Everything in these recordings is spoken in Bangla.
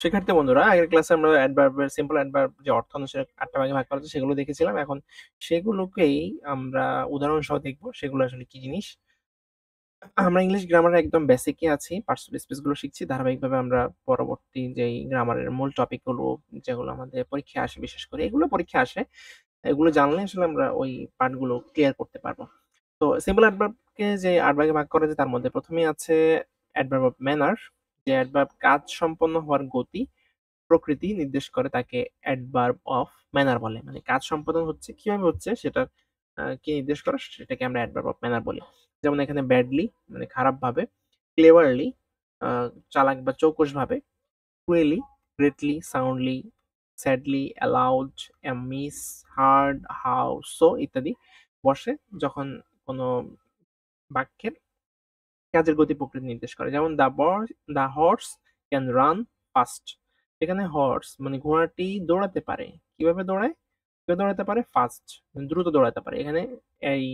শিক্ষার্থী বন্ধুরা, আগের ক্লাসে আমরা অ্যাডভার্বের সিম্পল অ্যাডভার্ব যে অর্থ অনুসারে ৮ টা ভাগে ভাগ করা আছে সেগুলো দেখেছিলাম। এখন সেগুলোকেই আমরা উদাহরণ সহ দেখব সেগুলো আসলে কি জিনিস। আমরা ইংলিশ গ্রামারে একদম বেসিকে আছি। পার্টস অফ স্পিচ গুলো শিখছি। ধারাবাহিকভাবে আমরা পরবর্তী যেই গ্রামারের মূল টপিক গুলো যেগুলো আমাদের পরীক্ষায় আসে বিশেষ করে এগুলো পরীক্ষায় আসে। এগুলো জানলে আসলে আমরা ওই পার্ট গুলো ক্লিয়ার করতে পারবো। তো সিম্পল অ্যাডভার্ব কে যে ৮ ভাগে ভাগ করা যায় তার মধ্যে ১ম এই আছে অ্যাডভার্ব অফ ম্যানার, যে অ্যাডভার্ব কাজ সম্পন্ন হওয়ার গতি প্রকৃতি নির্দেশ করে তাকে অ্যাডভার্ব অফ ম্যানার বলে। মানে কাজ সম্পাদন হচ্ছে কিভাবে হচ্ছে সেটার কি নির্দেশ করে সেটাকে আমরা অ্যাডভার্ব অফ ম্যানার বলি। যেমন এখানে ব্যাডলি মানে খারাপভাবে, ক্লেভারলি চালাক বা চৌকসভাবে, cruelly, greatly, soundly, sadly, aloud, amiss, hard, how, so ইত্যাদি বসে যখন কোনো বাক্যের কাজের গতি প্রকৃতি নির্দেশ করে। যেমন the horse can run fast. এখানে হর্স মানে ঘোড়াটি দৌড়াতে পারে। কিভাবে দৌড়ায়? কিভাবে দৌড়াতে পারে? ফাস্ট মানে দ্রুত দৌড়াতে পারে। এখানে এই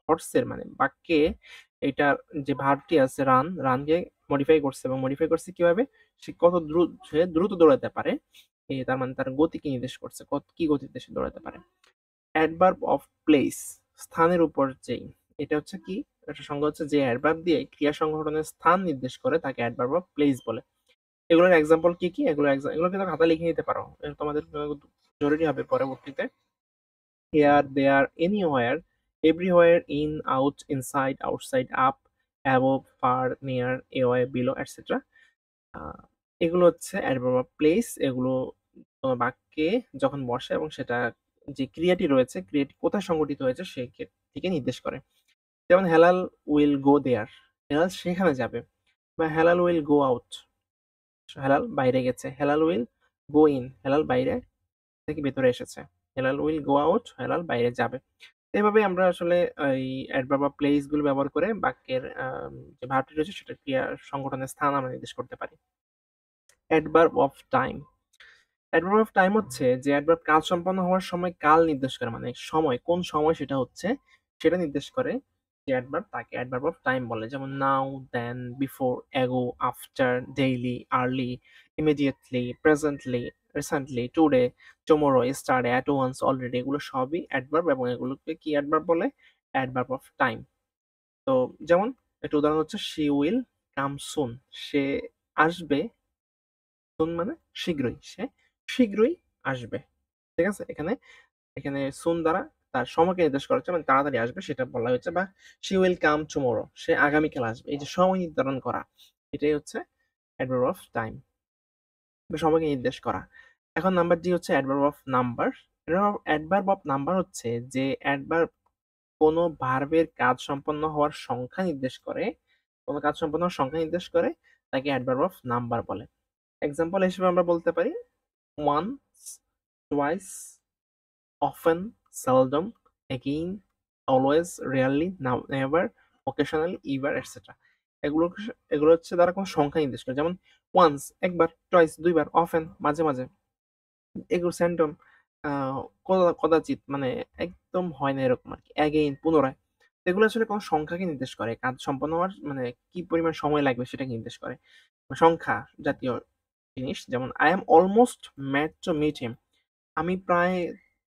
হর্সের মানে বাক্যে এইটার যে ভার্বটি আছে রানকে মডিফাই করছে এবং মডিফাই করছে কিভাবে? সে দ্রুত দৌড়াতে পারে। তার মানে তার গতিকে নির্দেশ করছে। কি গতিতে সে দৌড়াতে পারে। অ্যাডভার্ব অফ প্লেস স্থানের উপর যেই এটা হচ্ছে কি একটা সংজ্ঞা হচ্ছে যে অ্যাডভার্ব দিয়ে ক্রিয়া সংঘটনের স্থান নির্দেশ করে তাকে অ্যাডভার্ব অফ প্লেস বলে। এগুলোর এক্সাম্পল কি কি? এগুলো কিন্তু খাতায় লিখে নিতে পারো। এটা তোমাদের জরুরি হবে পরবর্তীতে। Here, there, anywhere, everywhere, in, out, inside, outside, up, above, far, near, away, below etcetera. আ এগুলো হচ্ছে অ্যাডভার্ব অফ প্লেস। এগুলো কোন বাক্যে যখন বসে এবং সেটা যে ক্রিয়াটি রয়েছে, ক্রিয়াটি কোথায় সংঘটিত হয়েছে সেই থেকে নির্দেশ করে। যেমন হেলাল উইল গো দেয়ার। হেলাল সেখানে যাবে। বা Helal will go out. Helal বাইরে গেছে। Helal will go in. Helal বাইরে থেকে ভেতরে এসেছে। Helal will go out. Helal বাইরে যাবে। এভাবে আমরা আসলে এই অ্যাডভার্ব অফ প্লেস গুলো ব্যবহার করে বাক্যের যে ভার্বটি রয়েছে সেটার ক্রিয়া সংঘটনের স্থান আমরা নির্দেশ করতে পারি। Adverb of time. Adverb of time হচ্ছে যে অ্যাডভার্ব কাজ সম্পন্ন হওয়ার সময় কাল নির্দেশ করে মানে সময় কোন সময় সেটা হচ্ছে সেটা নির্দেশ করে যে অ্যাডভার্ব তাকে অ্যাডভার্ব অফ টাইম বলে। যেমন now, then, before, ago, after, daily, early, immediately, presently, recently, today, tomorrow, yesterday, at once, already এগুলো সবই অ্যাডভার্ব এবং এগুলোকে কি অ্যাডভার্ব বলে? Adverb of time. তো যেমন একটা উদাহরণ হচ্ছে শি উইল কাম সুন। সে আসবে সুন মানে শীঘ্রই। সে শীঘ্রই আসবে। ঠিক আছে? এখানে এখানে সুন দ্বারা তার সময়কে নির্দেশ করা হচ্ছে মানে তাড়াতাড়ি আসবে সেটা বলা হয়েছে বা she will come tomorrow সে আগামীকাল আসবে। এই যে সময় নির্ধারণ করা এটাই হচ্ছে adverb of time বা সময়কে নির্দেশ করা। এখন নাম্বার জি হচ্ছে adverb of number। adverb of number হচ্ছে যে adverb কোনো ভার্বের কাজ সম্পন্ন হওয়ার সংখ্যা নির্দেশ করে, কোনো কাজ সম্পন্ন হওয়ার সংখ্যা নির্দেশ করে তাকে adverb of number বলে। এক্সাম্পল হিসেবে আমরা বলতে পারি once, twice, often, seldom, again, always, rarely, never, occasionally, ever, etc. এগুলো এগুলো হচ্ছে দ্বারা কোনো সংখ্যা নির্দেশ করে। যেমন once একবার, twice দুইবার, often মাঝে মাঝে, এগুলো সেন্ডম কদাচিৎ মানে একদম হয় না এরকম আরকি। again পুনরায়। এগুলো আসলে কোনো সংখ্যাকে নির্দেশ করে। কাজ সম্পন্ন হওয়ার মানে কি পরিমাণ সময় লাগবে সেটাকে নির্দেশ করে। সংখ্যা জাতীয় জিনিস যেমন I am almost mad to meet him. আমি প্রায়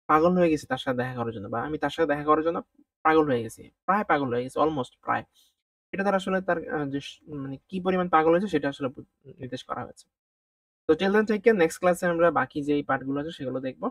পাগল হয়ে গেছি তার সাথে দেখা করার জন্য বা আমি তার সাথে দেখা করার জন্য পাগল হয়ে গেছি। প্রায় পাগল হয়ে গেছি, অলমোস্ট প্রায়। এটা দ্বারা আসলে তার যে মানে কি পরিমাণ পাগল হয়েছে সেটা আসলে নির্দেশ করা হয়েছে। তো till then take care. Next ক্লাসে আমরা বাকি যেই পার্ট গুলো আছে সেগুলো দেখব।